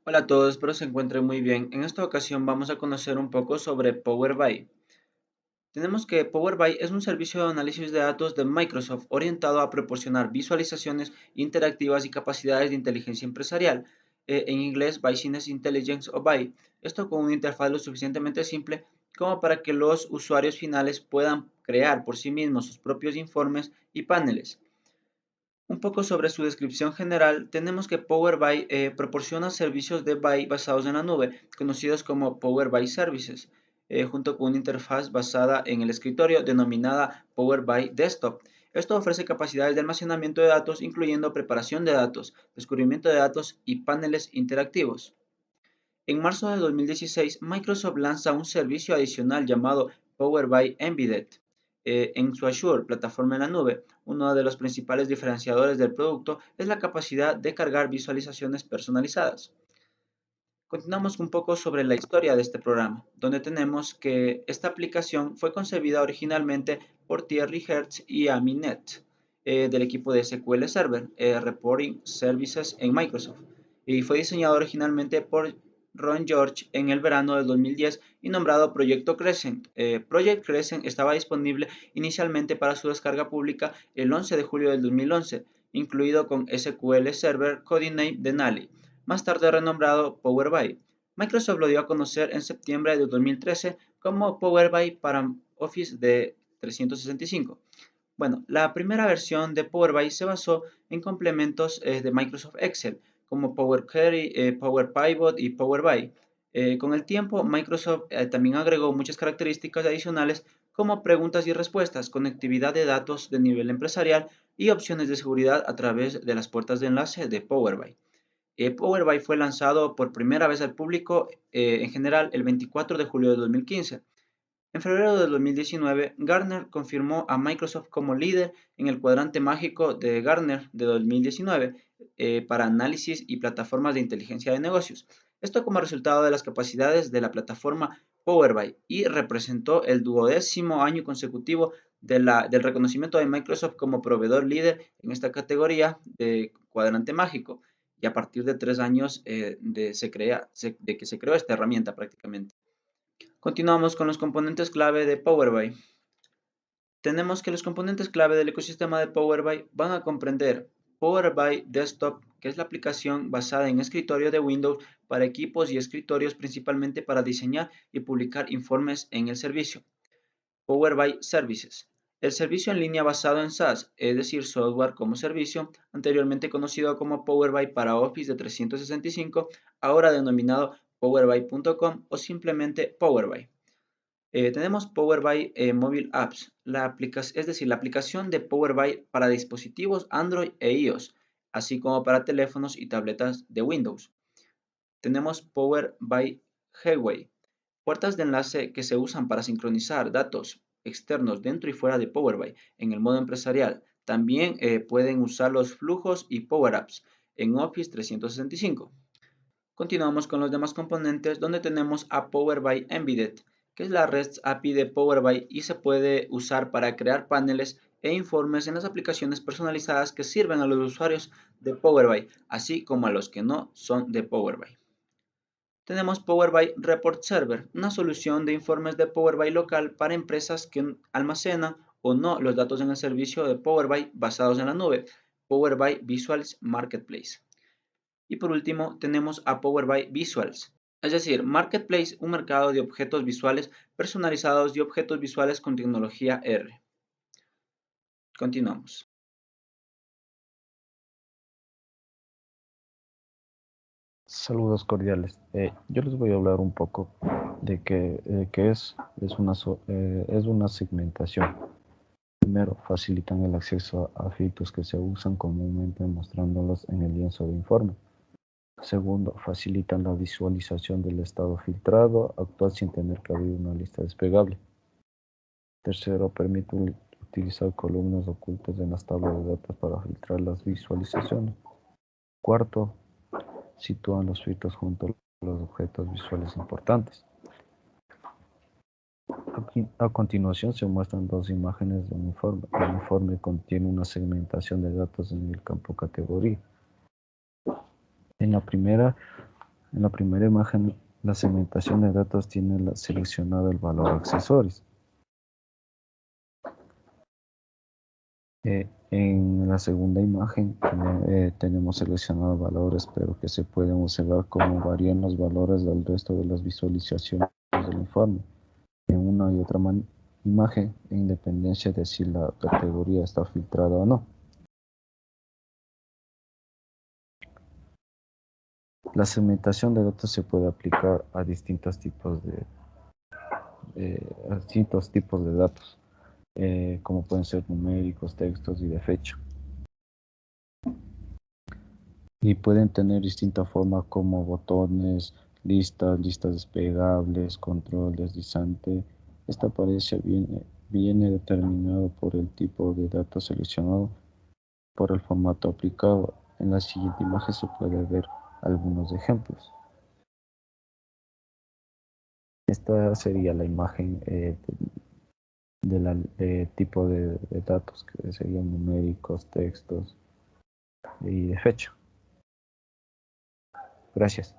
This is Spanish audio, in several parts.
Hola a todos, espero se encuentren muy bien. En esta ocasión vamos a conocer un poco sobre Power BI. Tenemos que Power BI es un servicio de análisis de datos de Microsoft orientado a proporcionar visualizaciones interactivas y capacidades de inteligencia empresarial, en inglés Business Intelligence o BI. Esto con una interfaz lo suficientemente simple como para que los usuarios finales puedan crear por sí mismos sus propios informes y paneles. Un poco sobre su descripción general, tenemos que Power BI proporciona servicios de BI basados en la nube, conocidos como Power BI Services, junto con una interfaz basada en el escritorio denominada Power BI Desktop. Esto ofrece capacidades de almacenamiento de datos, incluyendo preparación de datos, descubrimiento de datos y paneles interactivos. En marzo de 2016, Microsoft lanza un servicio adicional llamado Power BI Embedded en su Azure, plataforma en la nube. Uno de los principales diferenciadores del producto es la capacidad de cargar visualizaciones personalizadas. Continuamos un poco sobre la historia de este programa, donde tenemos que esta aplicación fue concebida originalmente por Thierry Hertz y Amy Net, del equipo de SQL Server Reporting Services en Microsoft, y fue diseñado originalmente por Ron George en el verano del 2010 y nombrado Proyecto Crescent. Project Crescent estaba disponible inicialmente para su descarga pública el 11 de julio del 2011, incluido con SQL Server Codename Denali, más tarde renombrado Power BI. Microsoft lo dio a conocer en septiembre de 2013 como Power BI para Office de 365. Bueno, la primera versión de Power BI se basó en complementos de Microsoft Excel, como Power Query, Power Pivot y Power BI. Con el tiempo, Microsoft también agregó muchas características adicionales como preguntas y respuestas, conectividad de datos de nivel empresarial y opciones de seguridad a través de las puertas de enlace de Power BI. Power BI fue lanzado por primera vez al público en general el 24 de julio de 2015. En febrero de 2019, Gartner confirmó a Microsoft como líder en el cuadrante mágico de Gartner de 2019 para análisis y plataformas de inteligencia de negocios. Esto como resultado de las capacidades de la plataforma Power BI y representó el 12º año consecutivo del reconocimiento de Microsoft como proveedor líder en esta categoría de cuadrante mágico. Y a partir de 3 años de que se creó esta herramienta prácticamente. Continuamos con los componentes clave de Power BI. Tenemos que los componentes clave del ecosistema de Power BI van a comprender Power BI Desktop, que es la aplicación basada en escritorio de Windows para equipos y escritorios principalmente para diseñar y publicar informes en el servicio. Power BI Services, el servicio en línea basado en SaaS, es decir, software como servicio, anteriormente conocido como Power BI para Office de 365, ahora denominado powerbi.com o simplemente Power BI. Tenemos Power BI Mobile Apps, es decir, la aplicación de Power BI para dispositivos Android e iOS, así como para teléfonos y tabletas de Windows. Tenemos Power BI Gateway, puertas de enlace que se usan para sincronizar datos externos dentro y fuera de Power BI en el modo empresarial. También pueden usar los flujos y Power Apps en Office 365. Continuamos con los demás componentes donde tenemos a Power BI Embedded, que es la REST API de Power BI y se puede usar para crear paneles e informes en las aplicaciones personalizadas que sirven a los usuarios de Power BI, así como a los que no son de Power BI. Tenemos Power BI Report Server, una solución de informes de Power BI local para empresas que almacenan o no los datos en el servicio de Power BI basados en la nube, Power BI Visuals Marketplace. Y por último, tenemos a Power BI Visuals, es decir, Marketplace, un mercado de objetos visuales personalizados y objetos visuales con tecnología R. Continuamos. Saludos cordiales. Yo les voy a hablar un poco de qué es una segmentación. Primero, facilitan el acceso a filtros que se usan comúnmente mostrándolos en el lienzo de informe. Segundo, facilitan la visualización del estado filtrado actual sin tener que abrir una lista desplegable. Tercero, permite utilizar columnas ocultas en las tablas de datos para filtrar las visualizaciones. Cuarto, sitúan los filtros junto a los objetos visuales importantes. A continuación se muestran dos imágenes de un informe. El informe contiene una segmentación de datos en el campo categoría. En la primera En la primera imagen, la segmentación de datos tiene seleccionado el valor accesorios. En la segunda imagen tenemos seleccionados valores, pero que se pueden observar cómo varían los valores del resto de las visualizaciones del informe. En una y otra imagen, en dependencia de si la categoría está filtrada o no. La segmentación de datos se puede aplicar a distintos tipos de datos, como pueden ser numéricos, textos y de fecha. Y pueden tener distintas formas como botones, listas desplegables, control deslizante. Esta apariencia viene determinado por el tipo de datos seleccionado, por el formato aplicado. En la siguiente imagen se puede ver algunos ejemplos. Esta sería la imagen de tipo de datos, que serían numéricos, textos y de fecha. Gracias.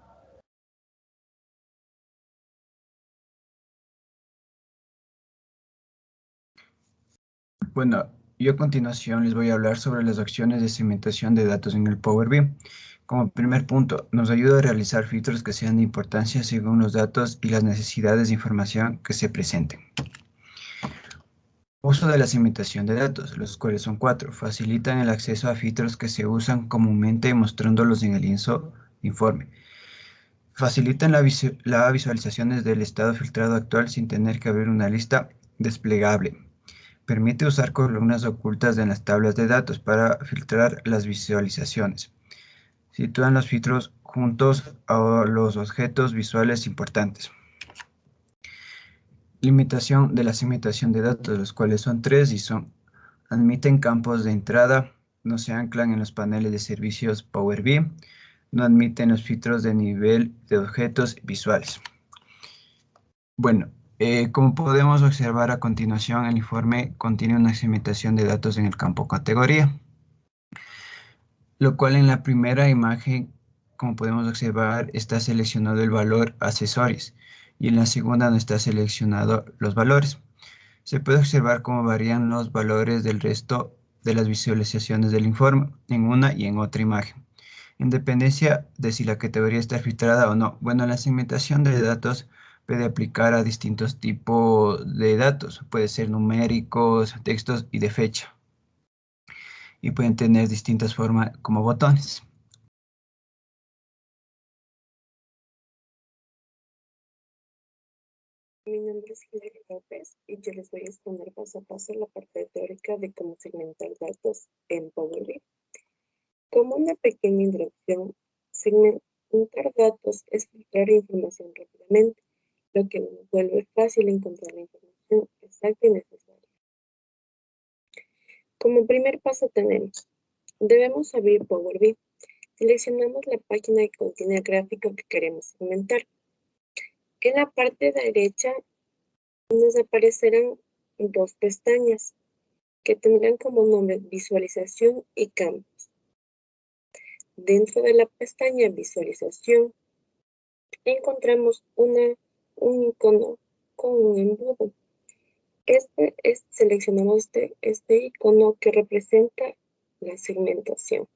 Bueno, yo a continuación les voy a hablar sobre las opciones de segmentación de datos en el Power BI. Como primer punto, nos ayuda a realizar filtros que sean de importancia según los datos y las necesidades de información que se presenten. Uso de la segmentación de datos, los cuales son 4. Facilitan el acceso a filtros que se usan comúnmente mostrándolos en el informe. Facilitan la visualización del estado filtrado actual sin tener que abrir una lista desplegable. Permite usar columnas ocultas en las tablas de datos para filtrar las visualizaciones. Sitúan los filtros juntos a los objetos visuales importantes. Limitación de la segmentación de datos, los cuales son 3 y admiten campos de entrada, no se anclan en los paneles de servicios Power BI, no admiten los filtros de nivel de objetos visuales. Bueno, como podemos observar a continuación, el informe contiene una segmentación de datos en el campo categoría, lo cual en la primera imagen, como podemos observar, está seleccionado el valor accesorios y en la segunda no está seleccionado los valores. Se puede observar cómo varían los valores del resto de las visualizaciones del informe en una y en otra imagen, en dependencia de si la categoría está filtrada o no. Bueno, la segmentación de datos puede aplicar a distintos tipos de datos, puede ser numéricos, textos y de fecha, y pueden tener distintas formas como botones. Mi nombre es Hilary López y yo les voy a exponer paso a paso la parte teórica de cómo segmentar datos en Power BI. Como una pequeña introducción, segmentar datos es filtrar información rápidamente, lo que nos vuelve fácil encontrar la información exacta y necesaria. Como primer paso debemos abrir Power BI. Seleccionamos la página que contiene el gráfico que queremos segmentar. En la parte derecha nos aparecerán dos pestañas que tendrán como nombre visualización y campos. Dentro de la pestaña visualización encontramos un icono con un embudo. Seleccionamos este icono que representa la segmentación.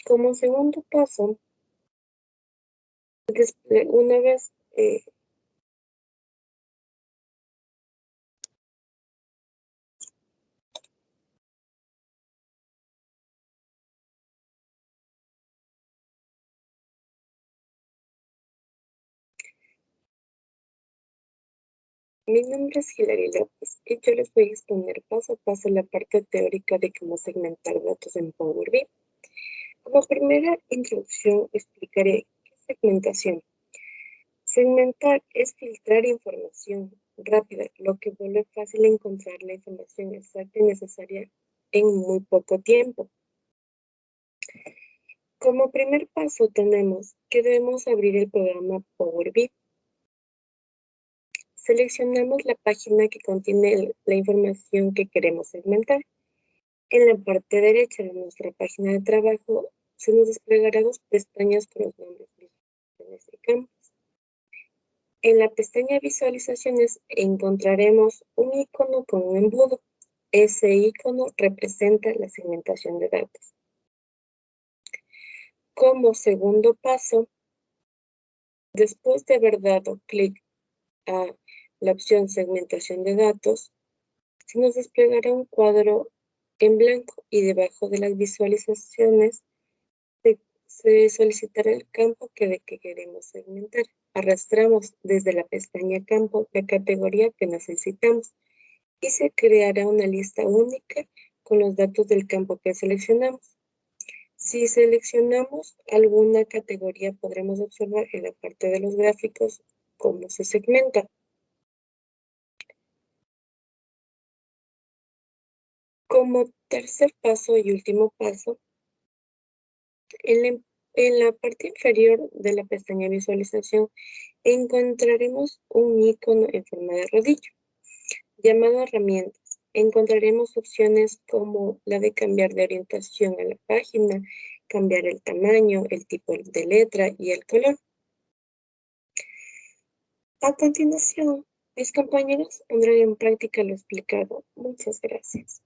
Como segundo paso, una vez Mi nombre es Hilary López y yo les voy a exponer paso a paso la parte teórica de cómo segmentar datos en Power BI. Como primera introducción explicaré qué es segmentación. Segmentar es filtrar información rápida, lo que vuelve fácil encontrar la información exacta y necesaria en muy poco tiempo. Como primer paso tenemos que debemos abrir el programa Power BI. Seleccionamos la página que contiene la información que queremos segmentar. En la parte derecha de nuestra página de trabajo se nos desplegarán dos pestañas con los nombres imágenes y campos. En la pestaña Visualizaciones encontraremos un icono con un embudo. Ese icono representa la segmentación de datos. Como segundo paso, después de haber dado clic a la opción Segmentación de datos, se nos desplegará un cuadro en blanco y debajo de las visualizaciones se solicitará el campo que queremos segmentar. Arrastramos desde la pestaña Campo la categoría que necesitamos y se creará una lista única con los datos del campo que seleccionamos. Si seleccionamos alguna categoría, podremos observar en la parte de los gráficos cómo se segmenta. Como tercer paso y último paso, en la parte inferior de la pestaña Visualización encontraremos un icono en forma de rodillo llamado Herramientas. Encontraremos opciones como la de cambiar de orientación a la página, cambiar el tamaño, el tipo de letra y el color. A continuación, mis compañeros pondrán en práctica lo explicado. Muchas gracias.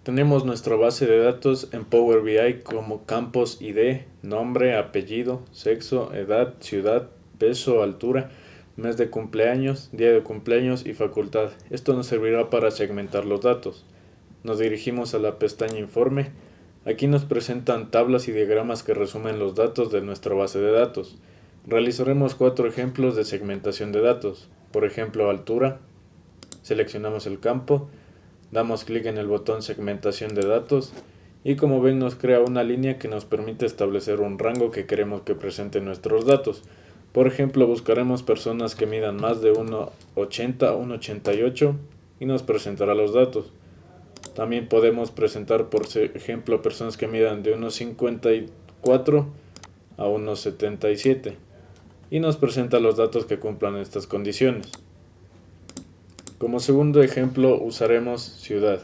Tenemos nuestra base de datos en Power BI como campos ID, nombre, apellido, sexo, edad, ciudad, peso, altura, mes de cumpleaños, día de cumpleaños y facultad. Esto nos servirá para segmentar los datos. Nos dirigimos a la pestaña Informe. Aquí nos presentan tablas y diagramas que resumen los datos de nuestra base de datos. Realizaremos 4 ejemplos de segmentación de datos. Por ejemplo, altura. Seleccionamos el campo. Damos clic en el botón Segmentación de datos y como ven nos crea una línea que nos permite establecer un rango que queremos que presente nuestros datos. Por ejemplo, buscaremos personas que midan más de 1,80 a 1,88 y nos presentará los datos. También podemos presentar, por ejemplo, personas que midan de 1,54 a 1,77 y nos presenta los datos que cumplan estas condiciones. Como segundo ejemplo usaremos ciudad.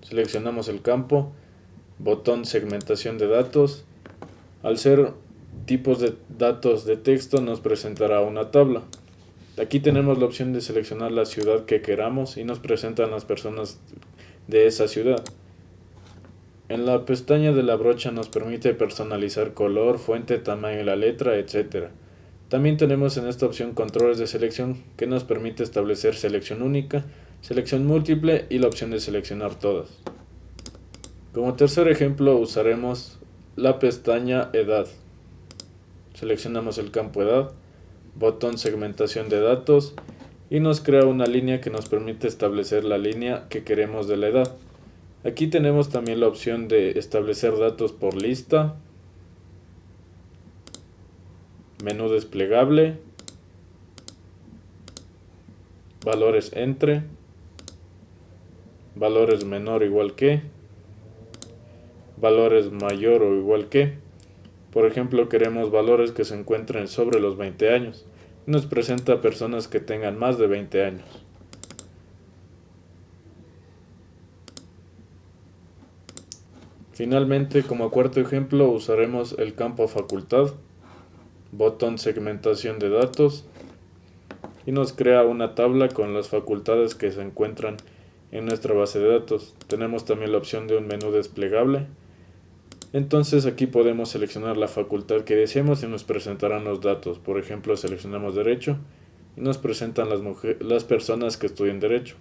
Seleccionamos el campo, botón segmentación de datos. Al ser tipos de datos de texto nos presentará una tabla. Aquí tenemos la opción de seleccionar la ciudad que queramos y nos presentan las personas de esa ciudad. En la pestaña de la brocha nos permite personalizar color, fuente, tamaño de la letra, etc. También tenemos en esta opción controles de selección que nos permite establecer selección única, selección múltiple y la opción de seleccionar todas. Como tercer ejemplo usaremos la pestaña Edad. Seleccionamos el campo Edad, botón segmentación de datos y nos crea una línea que nos permite establecer la línea que queremos de la edad. Aquí tenemos también la opción de establecer datos por lista, menú desplegable, valores entre, valores menor o igual que, valores mayor o igual que. Por ejemplo, queremos valores que se encuentren sobre los 20 años. Nos presenta personas que tengan más de 20 años. Finalmente, como cuarto ejemplo, usaremos el campo facultad, botón segmentación de datos y nos crea una tabla con las facultades que se encuentran en nuestra base de datos. Tenemos también la opción de un menú desplegable. Entonces aquí podemos seleccionar la facultad que deseemos y nos presentarán los datos. Por ejemplo, seleccionamos derecho y nos presentan las personas que estudian derecho.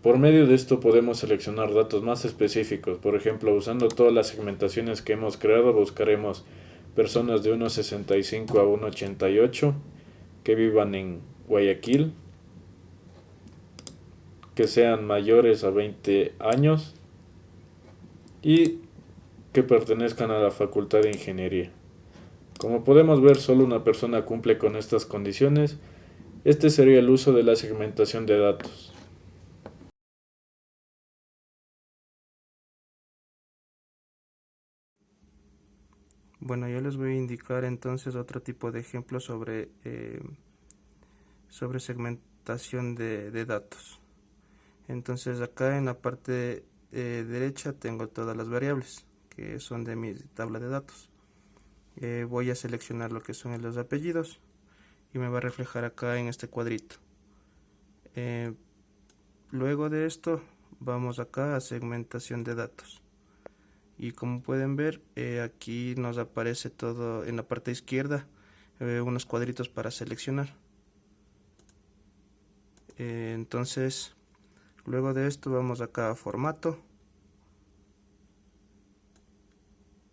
Por medio de esto podemos seleccionar datos más específicos. Por ejemplo, usando todas las segmentaciones que hemos creado, buscaremos personas de 1,65 a 1,88 que vivan en Guayaquil, que sean mayores a 20 años y que pertenezcan a la Facultad de Ingeniería. Como podemos ver, solo una persona cumple con estas condiciones. Este sería el uso de la segmentación de datos. Bueno, yo les voy a indicar entonces otro tipo de ejemplo sobre segmentación de datos. Entonces acá en la parte derecha tengo todas las variables que son de mi tabla de datos. Voy a seleccionar lo que son los apellidos y me va a reflejar acá en este cuadrito. Luego de esto vamos acá a segmentación de datos y como pueden ver aquí nos aparece todo en la parte izquierda, unos cuadritos para seleccionar. Entonces luego de esto vamos acá a formato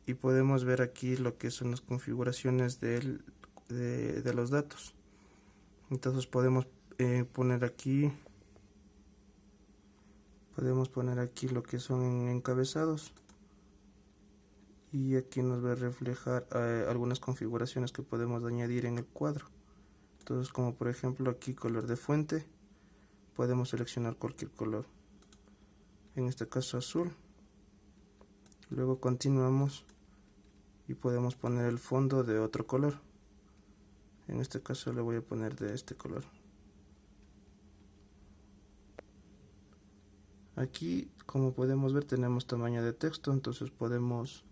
y podemos ver aquí lo que son las configuraciones de los datos. Entonces podemos poner aquí lo que son encabezados y aquí nos va a reflejar algunas configuraciones que podemos añadir en el cuadro. Entonces, como por ejemplo aquí color de fuente, podemos seleccionar cualquier color, en este caso azul. Luego continuamos y podemos poner el fondo de otro color, en este caso le voy a poner de este color. Aquí como podemos ver tenemos tamaño de texto, entonces podemos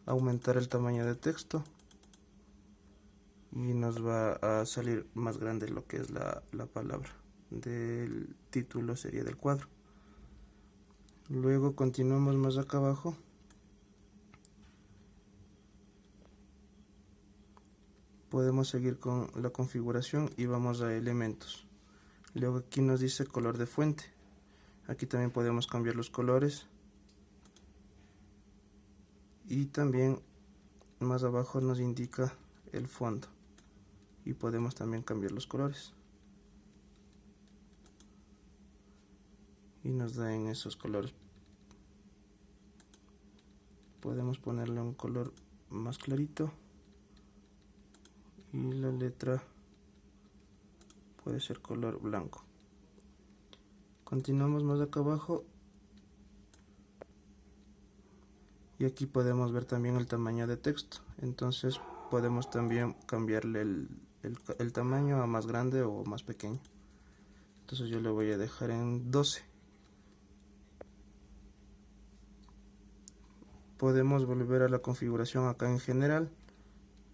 aumentar el tamaño de texto y nos va a salir más grande lo que es la palabra del título, sería del cuadro. Luego continuamos más acá abajo podemos seguir con la configuración y vamos a elementos. Luego aquí nos dice color de fuente, aquí también podemos cambiar los colores y también más abajo nos indica el fondo y podemos también cambiar los colores y nos da en esos colores. Podemos ponerle un color más clarito y la letra puede ser color blanco. Continuamos más acá abajo y aquí podemos ver también el tamaño de texto, entonces podemos también cambiarle el tamaño a más grande o más pequeño. Entonces yo le voy a dejar en 12. Podemos volver a la configuración acá en general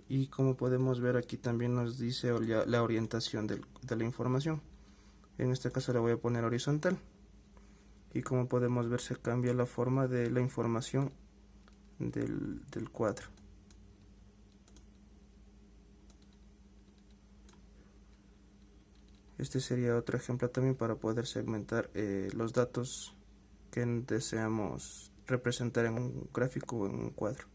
y como podemos ver aquí también nos dice la orientación de la información. En este caso la voy a poner horizontal y como podemos ver se cambia la forma de la información del cuadro. Este sería otro ejemplo también para poder segmentar los datos que deseamos representar en un gráfico o en un cuadro.